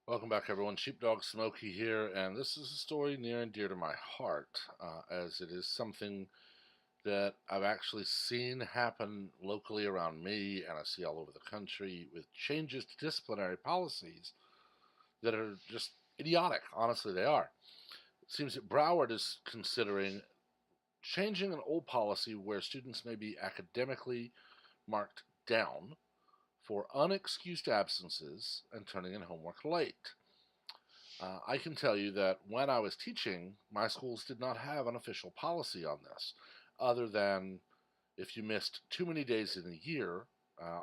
Welcome back, everyone. Sheepdog Smokey here, and this is a story near and dear to my heart, as it is something that I've actually seen happen locally around me, and I see all over the country with changes to disciplinary policies that are just idiotic. Honestly, they are. It seems that Broward is considering changing an old policy where students may be academically marked down for unexcused absences and turning in homework late. I can tell you that when I was teaching, my schools did not have an official policy on this, other than if you missed too many days in a year,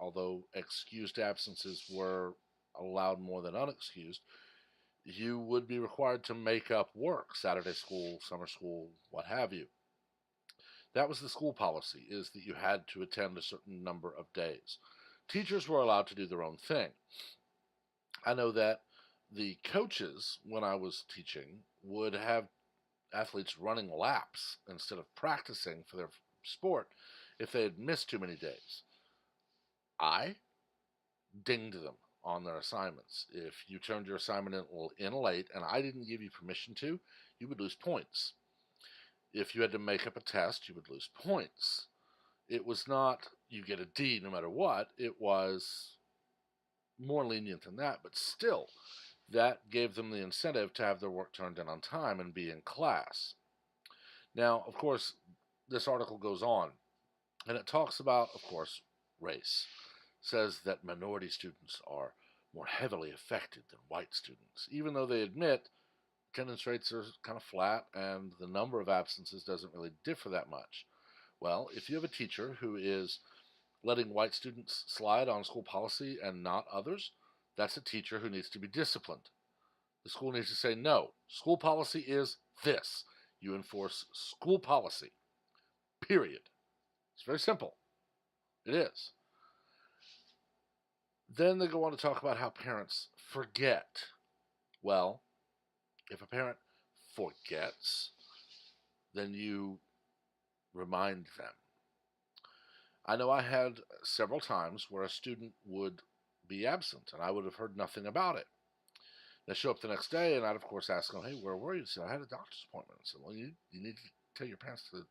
although excused absences were allowed more than unexcused, you would be required to make up work, Saturday school, summer school, what have you. That was the school policy, is that you had to attend a certain number of days. Teachers were allowed to do their own thing. I know that the coaches, when I was teaching, would have athletes running laps instead of practicing for their sport if they had missed too many days. I dinged them on their assignments. If you turned your assignment in late and I didn't give you permission to, you would lose points. If you had to make up a test, you would lose points. It was not you get a D no matter what. It was more lenient than that, but still, that gave them the incentive to have their work turned in on time and be in class. Now, of course, this article goes on, and it talks about, of course, race. It says that minority students are more heavily affected than white students, even though they admit attendance rates are kind of flat and the number of absences doesn't really differ that much. Well, if you have a teacher who is letting white students slide on school policy and not others, that's a teacher who needs to be disciplined. The school needs to say, no, school policy is this. You enforce school policy, period. It's very simple. It is. Then they go on to talk about how parents forget. Well, if a parent forgets, then you remind them. I know I had several times where a student would be absent and I would have heard nothing about it. They show up the next day, and I'd, of course, ask them, hey, where were you? They said, I had a doctor's appointment. I said, well, you need to tell your parents to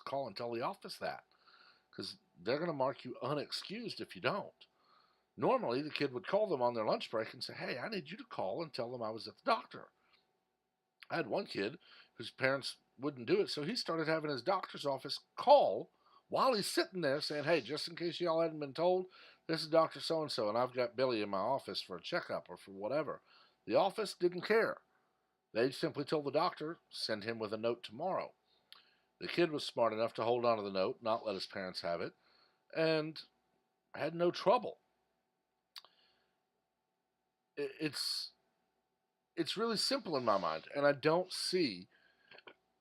call and tell the office that, because they're going to mark you unexcused if you don't. Normally, the kid would call them on their lunch break and say, hey, I need you to call and tell them I was at the doctor. I had one kid whose parents wouldn't do it, so he started having his doctor's office call while he's sitting there saying, hey, just in case y'all hadn't been told, this is Dr. So-and-so, and I've got Billy in my office for a checkup or for whatever. The office didn't care. They simply told the doctor, send him with a note tomorrow. The kid was smart enough to hold on to the note, not let his parents have it, and had no trouble. It's it's really simple in my mind, and I don't see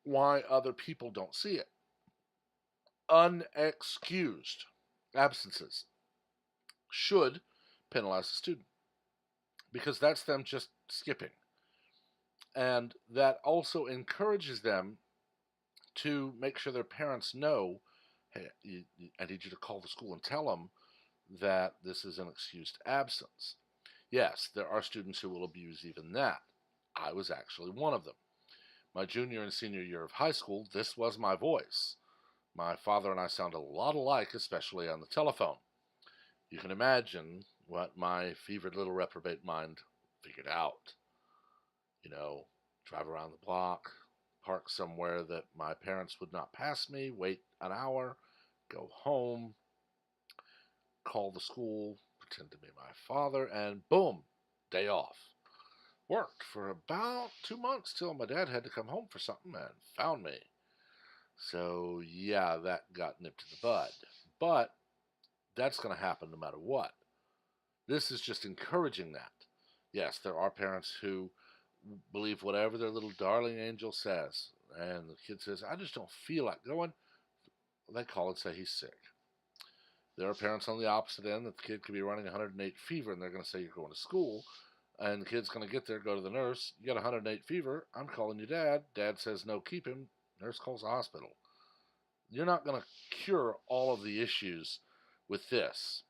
why other people don't see it. Unexcused absences should penalize the student because that's them just skipping. And that also encourages them to make sure their parents know, hey, I need you to call the school and tell them that this is an excused absence. Yes, there are students who will abuse even that. I was actually one of them. My junior and senior year of high school, this was my voice. My father and I sound a lot alike, especially on the telephone. You can imagine what my fevered little reprobate mind figured out. You know, drive around the block, park somewhere that my parents would not pass me, wait an hour, go home, call the school, pretend to be my father, and boom, day off. Worked for about 2 months till my dad had to come home for something and found me. So, yeah, that got nipped in the bud. But that's going to happen no matter what. This is just encouraging that. Yes, there are parents who believe whatever their little darling angel says. And the kid says, I just don't feel like going. They call and say he's sick. There are parents on the opposite end that the kid could be running 108 fever and they're going to say you're going to school. And the kid's going to get there, go to the nurse. You got 108 fever. I'm calling you dad. Dad says no, keep him. Nurse calls the hospital. You're not going to cure all of the issues with this.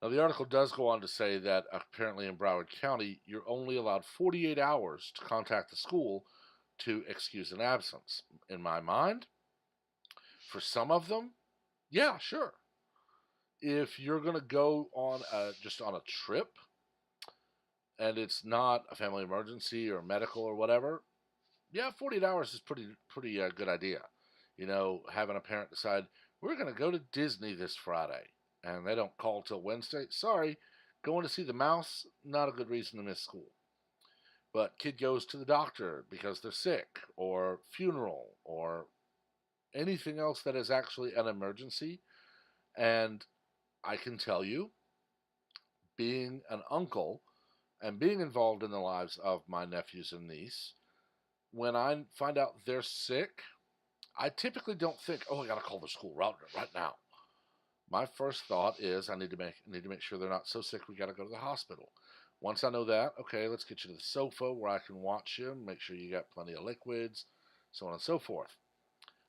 Now, the article does go on to say that apparently in Broward County, you're only allowed 48 hours to contact the school to excuse an absence. In my mind, for some of them, yeah, sure. If you're going to go on just on a trip and it's not a family emergency or medical or whatever, yeah, 48 hours is pretty good idea. You know, having a parent decide we're going to go to Disney this Friday, and they don't call till Wednesday. Sorry, going to see the mouse, not a good reason to miss school. But kid goes to the doctor because they're sick, or funeral, or anything else that is actually an emergency. And I can tell you, being an uncle and being involved in the lives of my nephews and niece, when I find out they're sick, I typically don't think, "Oh, I got to call the school right now." My first thought is, I need to make sure they're not so sick we got to go to the hospital. Once I know that, okay, let's get you to the sofa where I can watch you, make sure you got plenty of liquids, so on and so forth.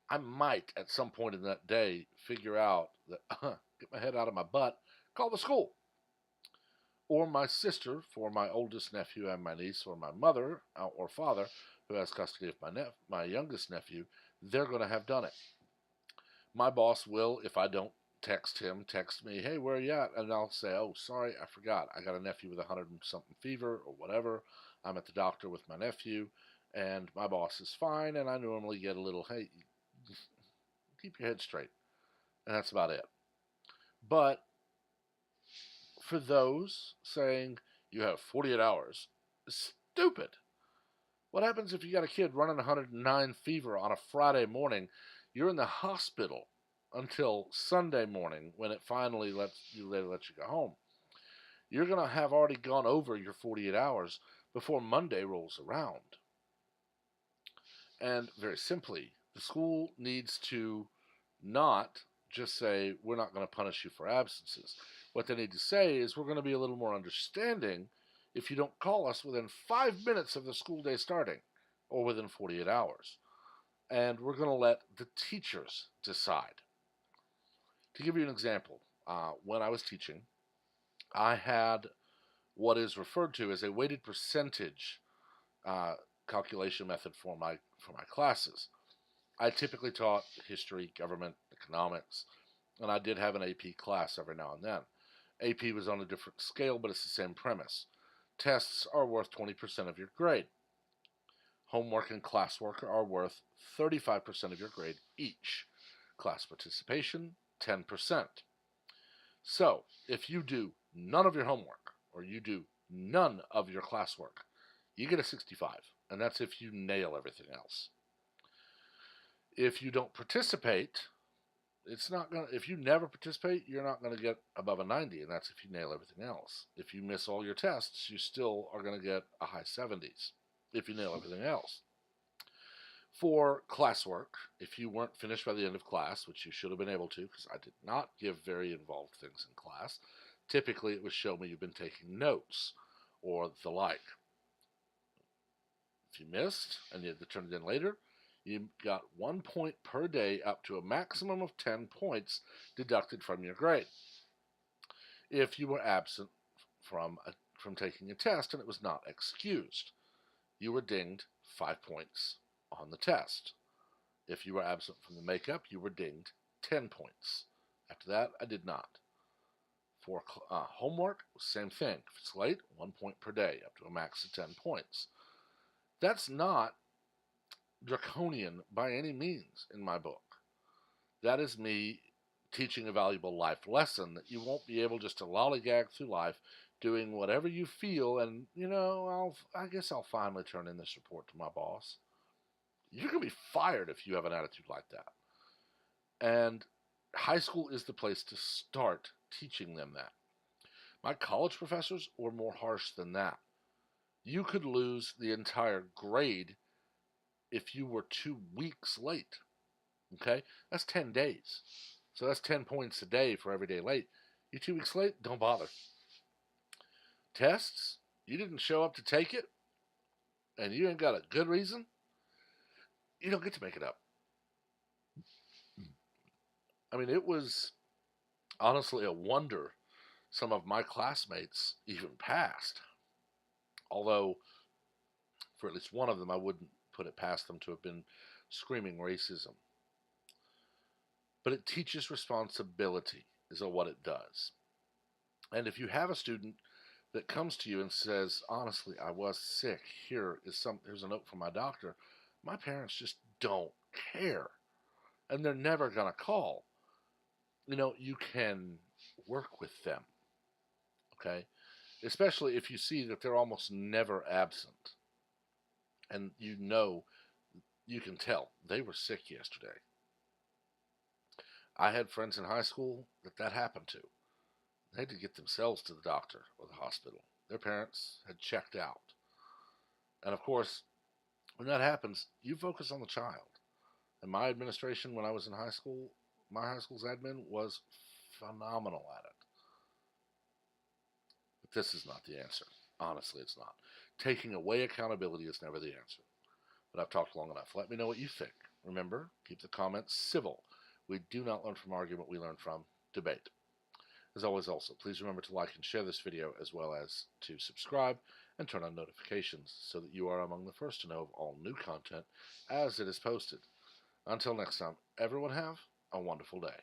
I might at some point in that day figure out that get my head out of my butt, call the school, or my sister for my oldest nephew and my niece, or my mother or father who has custody of my youngest nephew. They're going to have done it. My boss will, if I don't text him, text me, "Hey, where are you at?" And I'll say, "Oh, sorry, I forgot. I got a nephew with 100 and something fever or whatever. I'm at the doctor with my nephew, and my boss is fine." And I normally get a little, "Hey, keep your head straight." And that's about it. But for those saying you have 48 hours, stupid. What happens if you got a kid running 109 fever on a Friday morning? You're in the hospital until Sunday morning when it finally lets you go home. You're going to have already gone over your 48 hours before Monday rolls around. And very simply, the school needs to not just say, "We're not going to punish you for absences." What they need to say is, "We're going to be a little more understanding if you don't call us within 5 minutes of the school day starting or within 48 hours. And we're going to let the teachers decide." To give you an example, when I was teaching, I had what is referred to as a weighted percentage uh, calculation method for my classes. I typically taught history, government, economics, and I did have an AP class every now and then. AP was on a different scale, but it's the same premise. Tests are worth 20% of your grade. Homework and classwork are worth 35% of your grade each. Class participation, 10%. So, if you do none of your homework or you do none of your classwork, you get a 65, and that's if you nail everything else. If you don't participate, it's not going to, if you never participate, you're not going to get above a 90, and that's if you nail everything else. If you miss all your tests, you still are going to get a high 70s if you nail everything else. For classwork, if you weren't finished by the end of class, which you should have been able to, because I did not give very involved things in class, typically it would show me you've been taking notes or the like. If you missed and you had to turn it in later, you got 1 point per day up to a maximum of 10 points deducted from your grade. If you were absent from taking a test and it was not excused, you were dinged 5 points on the test. If you were absent from the makeup, you were dinged 10 points. After that, I did not. For homework, same thing. If it's late, 1 point per day, up to a max of 10 points. That's not draconian by any means in my book. That is me teaching a valuable life lesson that you won't be able just to lollygag through life doing whatever you feel and, I guess I'll finally turn in this report to my boss. You're going to be fired if you have an attitude like that. And high school is the place to start teaching them that. My college professors were more harsh than that. You could lose the entire grade if you were 2 weeks late. Okay? That's 10 days. So that's 10 points a day for every day late. You 2 weeks late? Don't bother. Tests? You didn't show up to take it? And you ain't got a good reason? You don't get to make it up. I mean, it was honestly a wonder Some of my classmates even passed, although for at least one of them, I wouldn't put it past them to have been screaming racism. But it teaches responsibility, is what it does. And if you have a student that comes to you and says, honestly, I was sick, here's a note from my doctor, my parents just don't care. And they're never going to call. You can work with them, okay? Especially if you see that they're almost never absent. And you can tell they were sick yesterday. I had friends in high school that happened to. They had to get themselves to the doctor or the hospital. Their parents had checked out. And of course, when that happens, you focus on the child. And my administration, when I was in high school, my high school's admin was phenomenal at it. But this is not the answer. Honestly, it's not. Taking away accountability is never the answer. But I've talked long enough. Let me know what you think. Remember, keep the comments civil. We do not learn from argument, we learn from debate. As always, also, please remember to like and share this video, as well as to subscribe and turn on notifications so that you are among the first to know of all new content as it is posted. Until next time, everyone have a wonderful day.